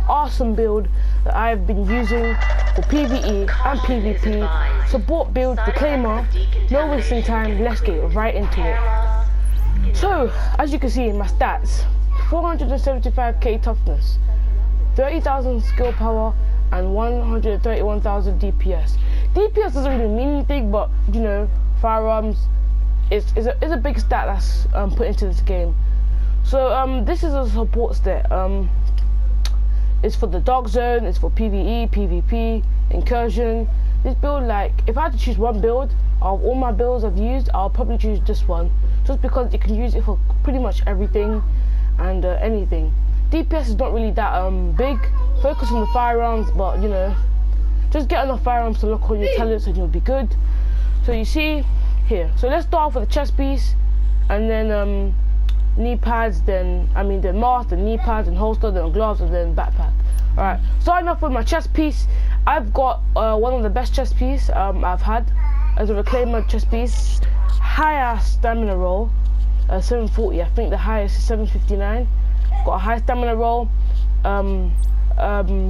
awesome build that I've been using for PvE and PvP. Support build Reclaimer, no wasting time, let's get right into it. So, as you can see in my stats, 475k toughness, 30,000 skill power, and 131,000 DPS. DPS doesn't really mean anything, but you know, firearms is a big stat that's put into this game. So this is a support stat. It's for the dark zone, it's for PvE, PvP, incursion. This build, like, if I had to choose one build of all my builds I've used, I'll probably choose this one, just because you can use it for pretty much everything and anything. DPS is not really that big. Focus on the firearms, but you know, just get enough firearms to lock on your talents and you'll be good. So you see here. So let's start off with the chest piece, and then knee pads, then mask, then knee pads, and holster, then gloves, and then backpack. Alright, starting off with my chest piece, I've got one of the best chest piece I've had as a Reclaimer chest piece. Higher stamina roll, 740. I think the highest is 759. Got a high stamina roll.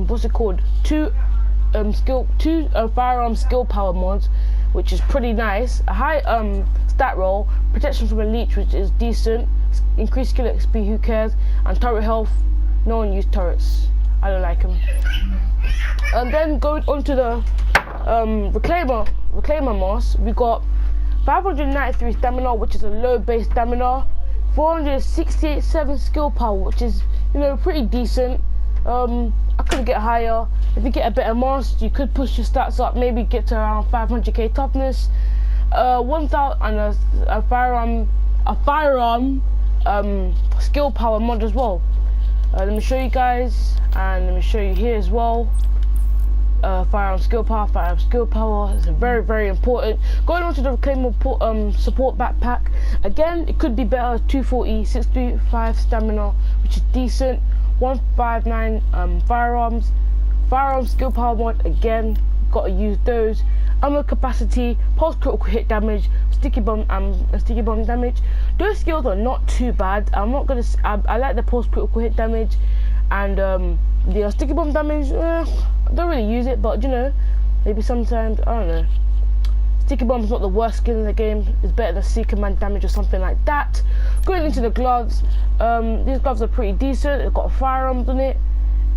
What's it called? Two firearm skill power mods, which is pretty nice. A high stat roll, protection from a leech, which is decent. Increased skill XP, who cares? And turret health, no one used turrets. I don't like them. And then going on to the Reclaimer mask, we got 593 stamina, which is a low base stamina. 467 skill power, which is, you know, pretty decent. I could get higher. If you get a better mask, you could push your stats up, maybe get to around 500k toughness. 1,000 and a firearm skill power mod as well. Let me show you guys, and let me show you here as well. Firearm skill power is very, very important. Going on to the Reclaimer support backpack, again, it could be better. 240, 65 stamina, which is decent. 159 firearms skill power mod, again, gotta use those. Ammo capacity, pulse critical hit damage, sticky bomb damage. Those skills are not too bad. I like the pulse critical hit damage, and the sticky bomb damage, I don't really use it, but you know, maybe sometimes, I don't know. Sticky bomb is not the worst skill in the game. It's better than Seeker Man damage or something like that. Going into the gloves, these gloves are pretty decent. They've got firearms on it.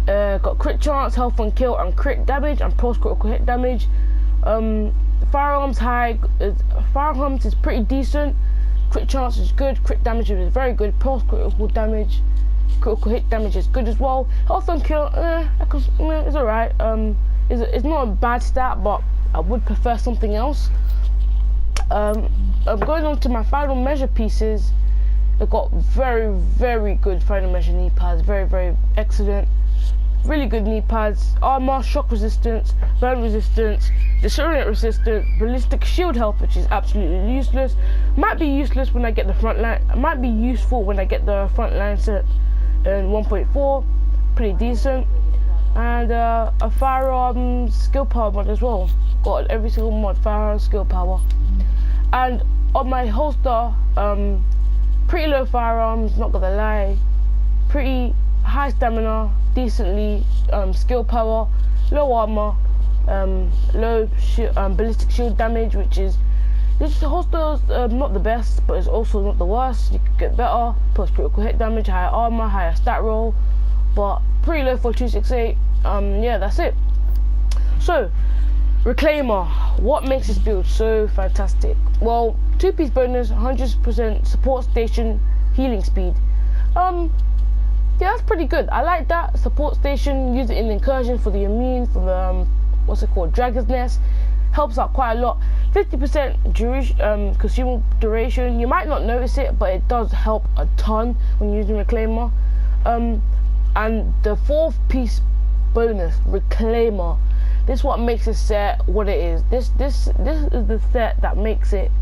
Got crit chance, health on kill, and crit damage, and pulse critical hit damage. Firearms is pretty decent. Crit chance is good. Crit damage is very good. Pulse critical hit damage is good as well. Health on kill, it's alright. It's not a bad stat, but I would prefer something else. I'm going on to my final measure pieces. I've got very, very good final measure knee pads. Very, very excellent. Really good knee pads. Armor, shock resistance, burn resistance, disorient resistance, ballistic shield health, which is absolutely useless. Might be useless when I get the front line. Might be useful when I get the front line set in 1.4. Pretty decent. And a firearm skill power mod as well. Got every single mod, firearm skill power. And on my holster, pretty low firearms, not gonna lie. Pretty high stamina, decently skill power, low armor, low ballistic shield damage, which is, this holster's not the best, but it's also not the worst. You could get better. Plus critical hit damage, higher armor, higher stat roll, but pretty low for 268. Yeah, that's it. So, Reclaimer, what makes this build so fantastic? Well, 2-piece bonus, 100% support station healing speed. Yeah, that's pretty good. I like that. Support station, use it in incursion for the immune, for the what's it called, Dragon's Nest. Helps out quite a lot. 50% duration, consumable duration. You might not notice it, but it does help a ton when using Reclaimer. And the 4th-piece bonus, Reclaimer. This is what makes this set what it is. This is the set that makes it,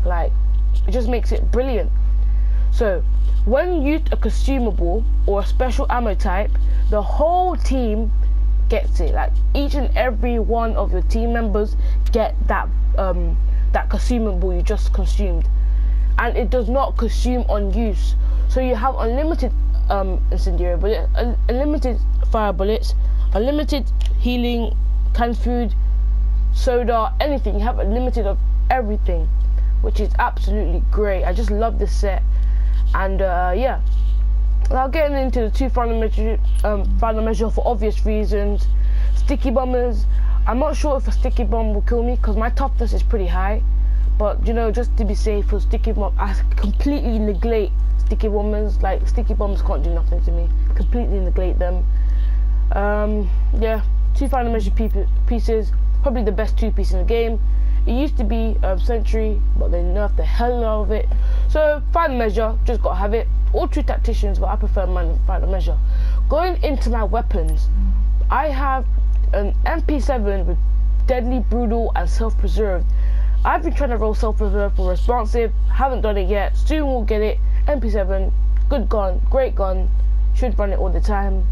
like, it just makes it brilliant. So, when you use a consumable or a special ammo type, the whole team gets it. Like, each and every one of your team members get that that consumable you just consumed, and it does not consume on use. So you have unlimited incendiary, but unlimited fire bullets, unlimited healing, canned food, soda, anything. You have unlimited of everything, which is absolutely great. I just love this set. And yeah, now getting into the two final measure for obvious reasons. Sticky bombers. I'm not sure if a sticky bomb will kill me because my toughness is pretty high, but you know, just to be safe for sticky bomb, I completely neglect sticky bombers. Like, sticky bombs can't do nothing to me. Completely neglect them. Yeah, two final measure pieces, probably the best two piece in the game. It used to be Sentry, but they nerfed the hell out of it. So final measure, just gotta have it. All true tacticians, but I prefer final measure. Going into my weapons, I have an MP7 with deadly, brutal, and self-preserved. I've been trying to roll self-preserved for responsive, haven't done it yet. Soon we'll get it. MP7, good gun, great gun, should run it all the time.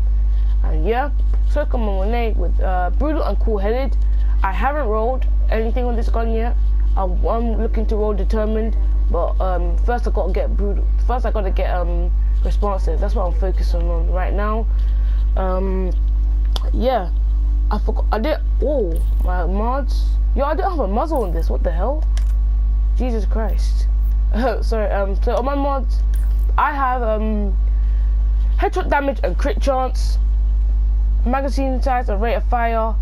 And yeah, Circle Monet with brutal and cool-headed. I haven't rolled anything on this gun yet. I'm looking to roll determined, but first I gotta get brutal. First I gotta get responsive. That's what I'm focusing on right now. Yeah, I forgot. I did. Oh, my mods. Yo, I didn't have a muzzle on this. What the hell? Jesus Christ. Sorry. So on my mods, I have headshot damage and crit chance, magazine size and rate of fire,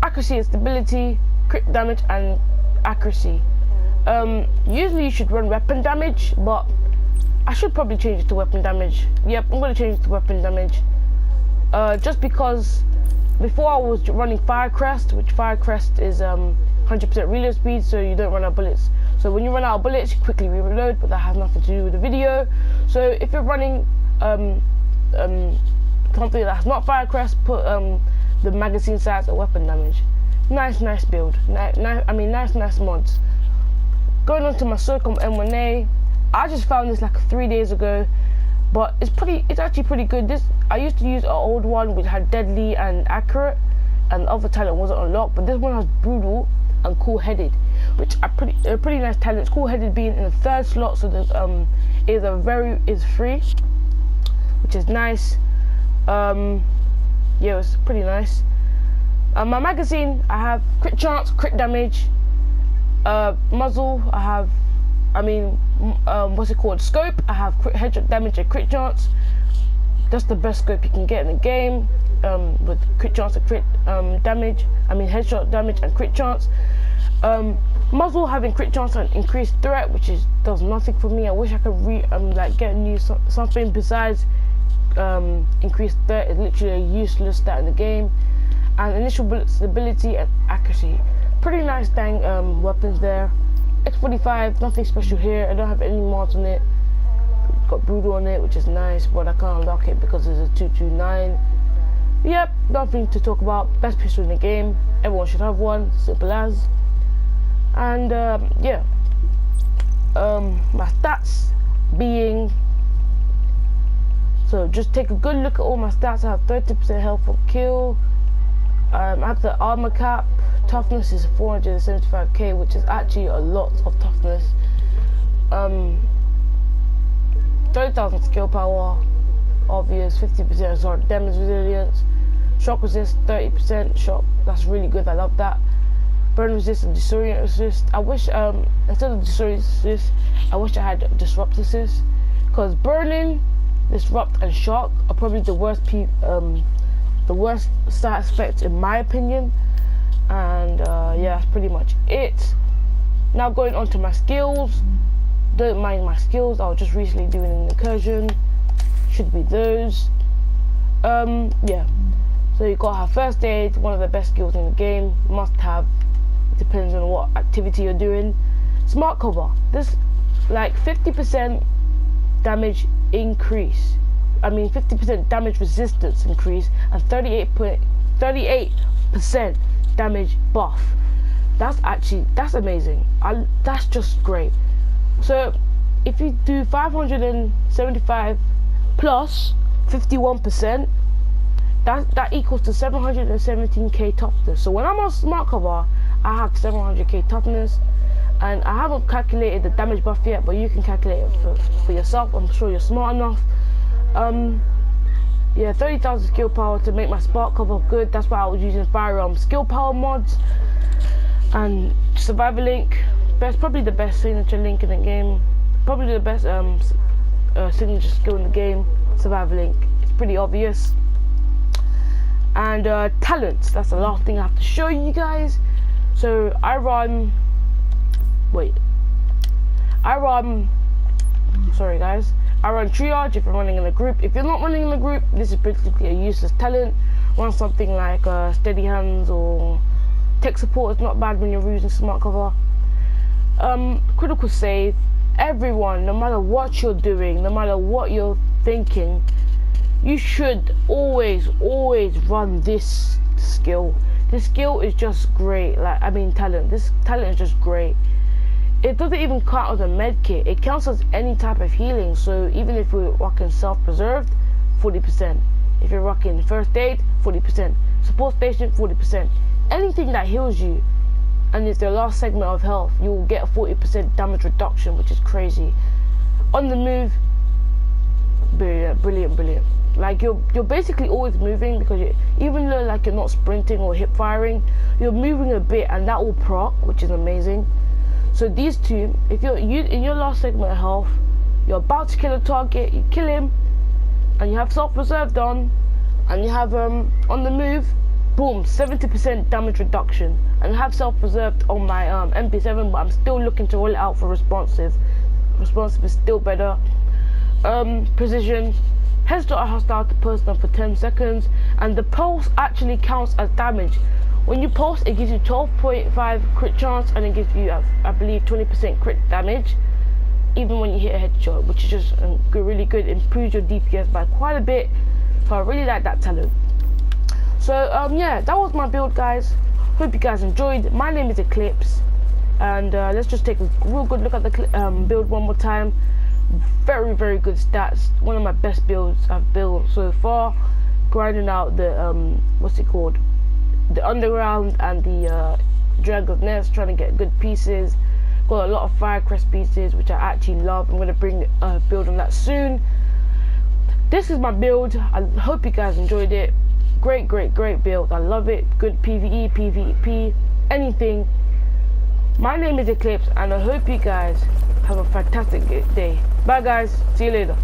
accuracy and stability, crit damage and accuracy. Usually you should run weapon damage, but I should probably change it to weapon damage. Yep, I'm gonna change it to weapon damage. Just because before I was running Fire Crest, which Fire Crest is 100% reload speed, so you don't run out of bullets. So when you run out of bullets, you quickly reload, but that has nothing to do with the video. So if you're running something that's not Fire Crest, put the magazine size or weapon damage. Nice build. Nice mods. Going on to my SOCOM M1A, I just found this like 3 days ago, but it's actually pretty good. I used to use an old one which had deadly and accurate, and the other talent wasn't unlocked, but this one has brutal and cool-headed, which are pretty nice talents. Cool-headed being in the third slot, so there's is free, which is nice. Yeah, it's pretty nice. My magazine, I have crit chance, crit damage. Muzzle, I have, what's it called? Scope, I have crit headshot damage and crit chance. That's the best scope you can get in the game, with crit chance and crit damage. Headshot damage and crit chance. Muzzle having crit chance and increased threat, which does nothing for me. I wish I could get a new something besides increased threat. It's literally a useless stat in the game. And initial bullet stability and accuracy. Pretty nice dang weapons there. X45, nothing special here. I don't have any mods on it. Got brutal on it, which is nice, but I can't unlock it because it's a 229. Yep, nothing to talk about. Best pistol in the game. Everyone should have one. Simple as. And yeah, my stats being. So just take a good look at all my stats. I have 30% health for kill. I have the armor cap. Toughness is 475k, which is actually a lot of toughness. 30,000 skill power, obvious. 50% assault damage resilience. Shock resist 30%. Shock, that's really good. I love that. Burn resist and disorient resist. I wish instead of disorient resist, I wish I had disrupt resist, because burning, disrupt, and shock are probably the worst stat aspects in my opinion. And yeah, that's pretty much it. Now going on to my skills. Don't mind my skills, I was just recently doing an incursion. Should be those. Yeah, so you gotta have first aid, one of the best skills in the game, must have. It depends on what activity you're doing. Smart cover, this like 50% damage increase, 50% damage resistance increase, and 38% damage buff. That's amazing. That's just great. So if you do 575 plus 51%, that equals to 717k toughness. So when I'm on smart cover, I have 700k toughness, and I haven't calculated the damage buff yet, but you can calculate it for yourself. I'm sure you're smart enough. yeah, 30,000 skill power to make my spark cover good. That's why I was using firearm skill power mods. And survival link, probably the best signature link in the game. Probably the best signature skill in the game. Survival link. It's pretty obvious. And talents. That's the last thing I have to show you guys. So I run. Sorry guys. I run triage if you're running in a group. If you're not running in a group, this is basically a useless talent. Run something like steady hands or tech support is not bad when you're using smart cover. Critical save. Everyone, no matter what you're doing, no matter what you're thinking, you should always run this skill. This skill is just great. Talent. This talent is just great. It doesn't even count as a med kit. It counts as any type of healing. So even if we're rocking self-preserved, 40%. If you're rocking first aid, 40%. Support station, 40%. Anything that heals you, and it's the last segment of health, you will get a 40% damage reduction, which is crazy. On the move, brilliant. Like you're basically always moving, because even though like you're not sprinting or hip firing, you're moving a bit, and that will proc, which is amazing. So these two, if you're in your last segment of health, you're about to kill a target, you kill him, and you have self-preserved on, and you have on the move, boom, 70% damage reduction. And I have self-preserved on my MP7, but I'm still looking to roll it out for responsive. Responsive is still better. Precision, headshot a hostile to person for 10 seconds, and the pulse actually counts as damage. When you pulse, it gives you 12.5 crit chance, and it gives you, I believe, 20% crit damage, even when you hit a headshot, which is just really good. Improves your DPS by quite a bit. So I really like that talent. So yeah, that was my build, guys. Hope you guys enjoyed. My name is Eclipse, and let's just take a real good look at the build one more time. Very good stats. One of my best builds I've built so far. Grinding out the what's it called, the underground and the Dragon Nest, trying to get good pieces. Got a lot of Firecrest pieces, which I actually love. I'm gonna bring a build on that soon. This is my build. I hope you guys enjoyed it. Great build. I love it. Good PvE, PvP, anything. My name is Eclipse, and I hope you guys have a fantastic day. Bye guys, see you later.